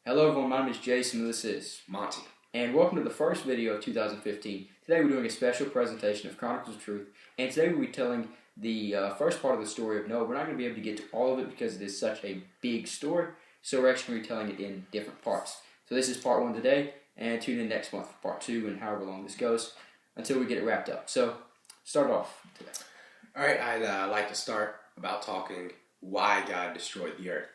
Hello everyone, my name is Jason and this is Monty. And welcome to the first video of 2015. Today we're doing a special presentation of Chronicles of Truth, and today we'll be telling the first part of the story of Noah. We're not going to be able to get to all of it because it is such a big story, so we're actually going to be telling it in different parts. So this is part 1 today, and tune in next month for part 2 and however long this goes until we get it wrapped up. So, start off today. Alright, I'd like to start about talking why God destroyed the earth.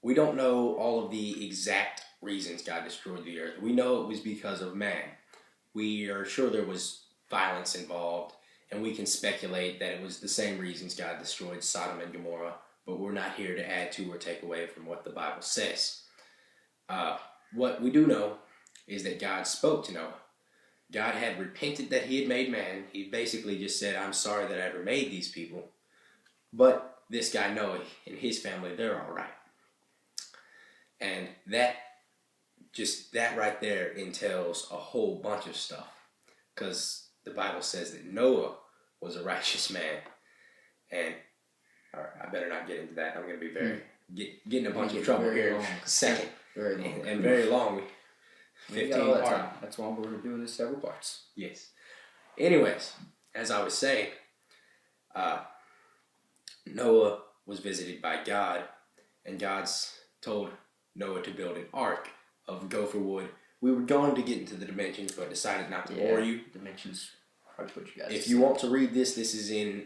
We don't know all of the exact reasons God destroyed the earth. We know it was because of man. We are sure there was violence involved, and we can speculate that it was the same reasons God destroyed Sodom and Gomorrah, but we're not here to add to or take away from what the Bible says. What we do know is that God spoke to Noah. God had repented that he had made man. He basically just said, I'm sorry that I ever made these people. But this guy Noah and his family, they're all right. And that right there entails a whole bunch of stuff. Because the Bible says that Noah was a righteous man. And all right, I better not get into that. I'm going to be get in a bunch of trouble here in a second. Very long. And very long. 15 parts. That's why we're doing this several parts. Yes. Anyways, as I was saying, Noah was visited by God, and God's told Noah to build an ark of gopher wood. We were going to get into the dimensions, but decided not to bore you. Dimensions. Hard to put you guys. If you want to read this, this is in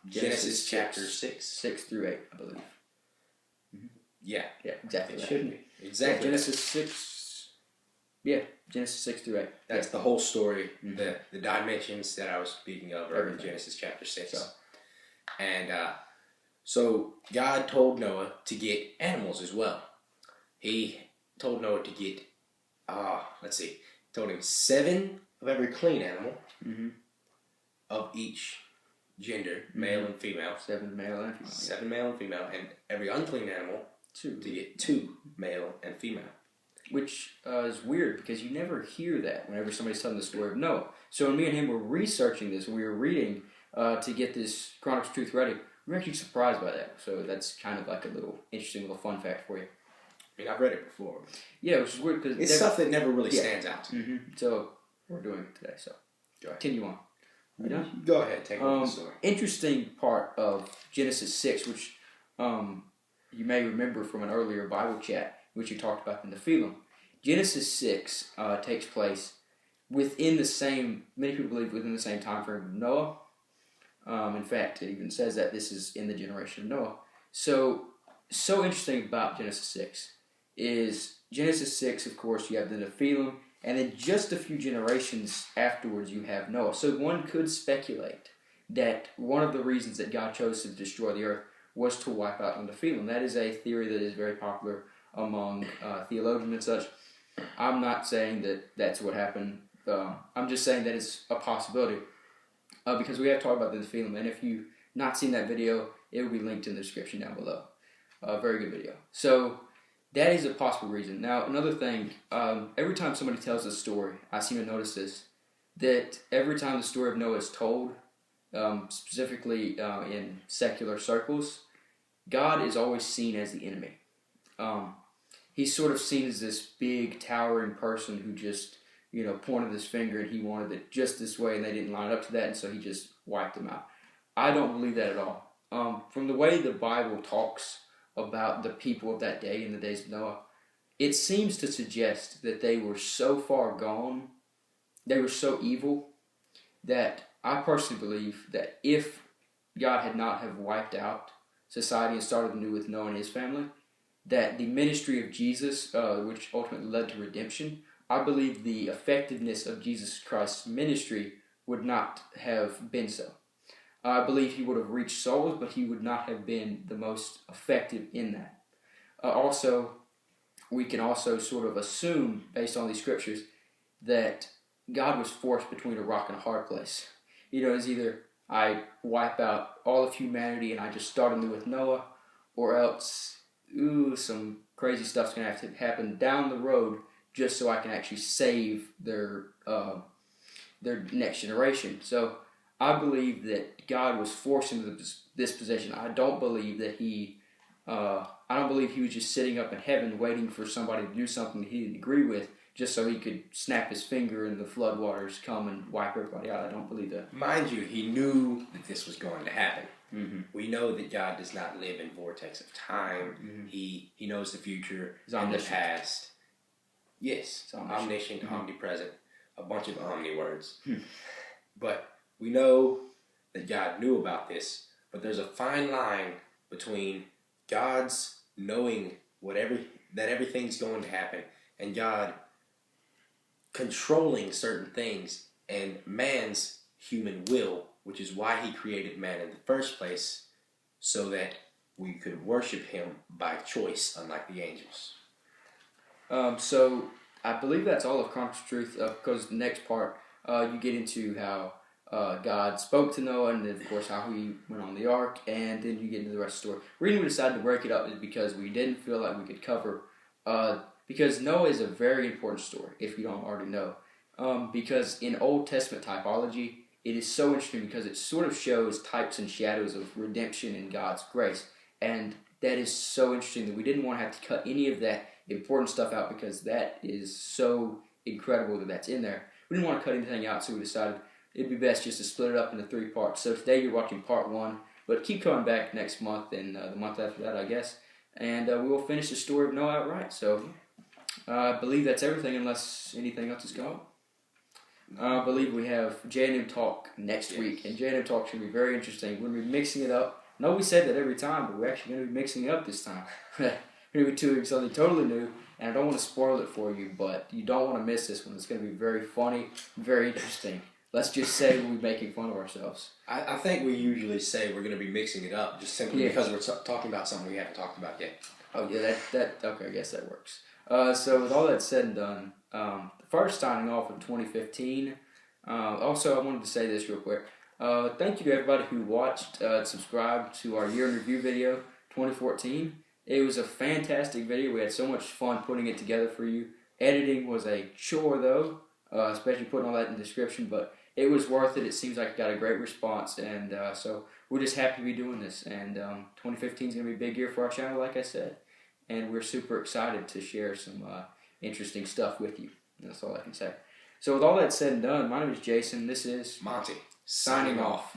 Genesis chapter 6. 6 through 8, I believe. Mm-hmm. Yeah, exactly. It should be. Exactly. Yeah, Genesis 6. Yeah, Genesis 6 through 8. That's the whole story. Mm-hmm. The dimensions that I was speaking of are in Genesis chapter 6. So God told Noah to get animals as well. He told Noah to get, told him 7 of every clean animal of each gender, male and female. 7 male and female. 7 male and female, and every unclean animal to get 2 male and female. Which is weird because you never hear that whenever somebody's telling the story of Noah. So when me and him were researching this, and we were reading to get this Chronicles of Truth ready, we were actually surprised by that. So that's kind of like a little interesting little fun fact for you. I mean, I've read it before. Yeah, which is weird because it's stuff that never really stands out. Mm-hmm. So we're doing it today. So continue on. You done? Go ahead, take over the story. Interesting part of Genesis 6, which you may remember from an earlier Bible chat, which you talked about in the Nephilim. Genesis 6 takes place within the same, many people believe within the same time frame of Noah. In fact, it even says that this is in the generation of Noah. So interesting about Genesis 6 is Genesis 6, of course, you have the Nephilim, and then just a few generations afterwards you have Noah. So one could speculate that one of the reasons that God chose to destroy the earth was to wipe out the Nephilim. That is a theory that is very popular among theologians and such. I'm not saying that that's what happened. I'm just saying that it's a possibility because we have talked about the Nephilim, and if you've not seen that video, it will be linked in the description down below. Very good video. So that is a possible reason. Now, another thing, every time somebody tells a story, I seem to notice this, that every time the story of Noah is told, specifically in secular circles, God is always seen as the enemy. He's sort of seen as this big, towering person who just, pointed his finger and he wanted it just this way and they didn't line up to that, and so he just wiped them out. I don't believe that at all. From the way the Bible talks about the people of that day in the days of Noah, it seems to suggest that they were so far gone, they were so evil, that I personally believe that if God had not have wiped out society and started anew with Noah and his family, that the ministry of Jesus, which ultimately led to redemption, I believe the effectiveness of Jesus Christ's ministry would not have been so. I believe he would have reached souls, but he would not have been the most effective in that. Also, we can also sort of assume, based on these scriptures, that God was forced between a rock and a hard place. It's either I wipe out all of humanity and I just start anew with Noah, or else, some crazy stuff's going to have to happen down the road just so I can actually save their next generation. So I believe that God was forced into this position. I don't believe that he I don't believe he was just sitting up in heaven waiting for somebody to do something that he didn't agree with just so he could snap his finger and the floodwaters come and wipe everybody out. I don't believe that. Mind you, he knew that this was going to happen. Mm-hmm. We know that God does not live in vortex of time. Mm-hmm. He knows the future He's and the omniscient. past. Yes, He's omniscient. omniscient, omnipresent, a bunch of omni words. Hmm. But we know that God knew about this, but there's a fine line between God's knowing that everything's going to happen and God controlling certain things and man's human will, which is why he created man in the first place, so that we could worship him by choice, unlike the angels. So I believe that's all of Chronicles Truth, because the next part you get into how God spoke to Noah, and then of course how he went on the ark, and then you get into the rest of the story. The reason we decided to break it up is because we didn't feel like we could cover, because Noah is a very important story, if you don't already know. Because in Old Testament typology, it is so interesting because it sort of shows types and shadows of redemption and God's grace. And that is so interesting that we didn't want to have to cut any of that important stuff out because that is so incredible that that's in there. We didn't want to cut anything out, so we decided it'd be best just to split it up into 3 parts. So today you're watching part 1, but keep coming back next month and the month after that, I guess. And we will finish the story of Noah outright. So I believe that's everything unless anything else is going. I believe we have J&M Talk next week, and J&M Talk should be very interesting. We're going to be mixing it up. I know we said that every time, but we're actually going to be mixing it up this time. We're going to be doing something totally new, and I don't want to spoil it for you, but you don't want to miss this one. It's going to be very funny, very interesting. Let's just say we'll be making fun of ourselves. I think we usually say we're going to be mixing it up just simply because we're talking about something we haven't talked about yet. Oh, yeah, okay, I guess that works. So with all that said and done, the first signing off of 2015. Also, I wanted to say this real quick. Thank you to everybody who watched, subscribed to our year in review video, 2014. It was a fantastic video. We had so much fun putting it together for you. Editing was a chore, though, especially putting all that in the description, but it was worth it. It seems like it got a great response, and so we're just happy to be doing this. And 2015 is going to be a big year for our channel, like I said, and we're super excited to share some interesting stuff with you. That's all I can say. So with all that said and done, my name is Jason. This is Monty, signing off.